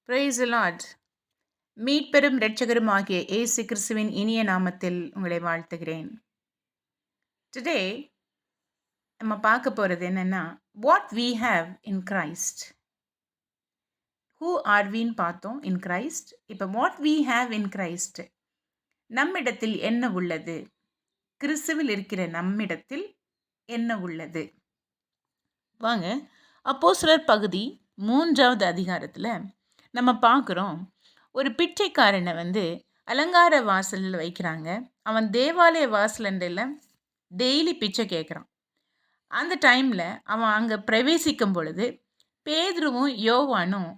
Praise the Lord. மீட்பெரும் இரட்சகரும் ஆகிய இயேசு கிறிஸ்துவின் இனிய நாமத்தில் உங்களை வாழ்த்துகிறேன். டுடே நம்ம பார்க்க போகிறது என்னன்னா, what we have in Christ. Who are வீன்னு பார்த்தோம் இன் கிரைஸ்ட். இப்போ what we have in Christ, நம்மிடத்தில் என்ன உள்ளது, கிறிஸ்துவில் இருக்கிற நம்மிடத்தில் என்ன உள்ளது. வாங்க, அப்போஸ்தலர் பகுதி 3வது அதிகாரத்தில் நம்ம பார்க்குறோம். ஒரு பிச்சைக்காரனை அலங்கார வாசலில் வைக்கிறாங்க. அவன் தேவாலய வாசலண்டையில் டெய்லி பிச்சை கேட்குறான். அந்த டைமில் அவன் அங்கே பிரவேசிக்கும் பொழுது பேதுருவும் யோவானும்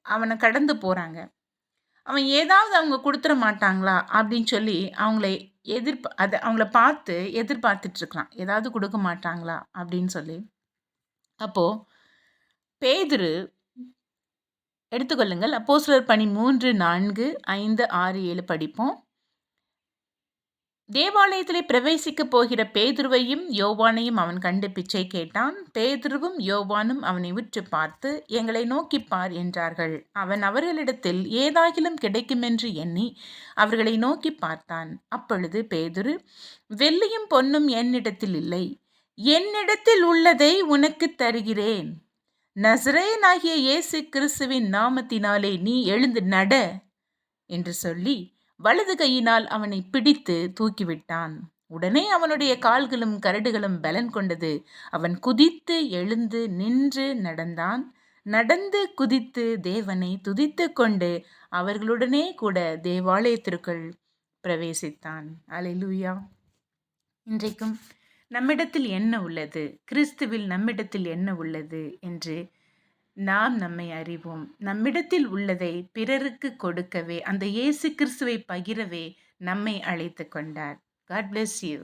அவனை கடந்து போகிறாங்க. அவன் ஏதாவது அவங்க கொடுத்துட மாட்டாங்களா அப்படின்னு சொல்லி அவங்கள பார்த்து எதிர்பார்த்துட்ருக்கான். ஏதாவது கொடுக்க மாட்டாங்களா அப்படின்னு சொல்லி. அப்போது பேதுரு, எடுத்துக்கொள்ளுங்கள், அப்போஸ்தலர் பணி 3, 4, 5, 6, 7 படிப்போம். தேவாலயத்திலே பிரவேசிக்க போகிற பேதுருவையும் யோவானையும் அவன் கண்டு பிச்சை கேட்டான். பேதுருவும் யோவானும் அவனை உற்று பார்த்து, எங்களை நோக்கி பார் என்றார்கள். அவன் அவர்களிடத்தில் ஏதாகிலும் கிடைக்குமென்று எண்ணி அவர்களை நோக்கி பார்த்தான். அப்பொழுது பேதுரு, வெள்ளியும் பொன்னும் என்னிடத்தில் இல்லை, என்னிடத்தில் உள்ளதை உனக்கு தருகிறேன். நசரேயனாகிய இயேசு கிறிஸ்துவின் நாமத்தினாலே நீ எழுந்து நட என்று சொல்லி வலது கையினால் அவனை பிடித்து தூக்கிவிட்டான். உடனே அவனுடைய கால்களும் கரடுகளும் பலன் கொண்டது. அவன் குதித்து எழுந்து நின்று நடந்தான். நடந்து குதித்து தேவனை துதித்து கொண்டு அவர்களுடனே கூட தேவாலயத்திற்குள் பிரவேசித்தான். அல்லேலூயா. இன்றைக்கும் நம்மிடத்தில் என்ன உள்ளது, கிறிஸ்துவில் நம்மிடத்தில் என்ன உள்ளது என்று நாம் நம்மை அறிவோம். நம்மிடத்தில் உள்ளதை பிறருக்கு கொடுக்கவே, அந்த இயேசு கிறிஸ்துவை பகிரவே நம்மை அழைத்து கொண்டார். God bless you.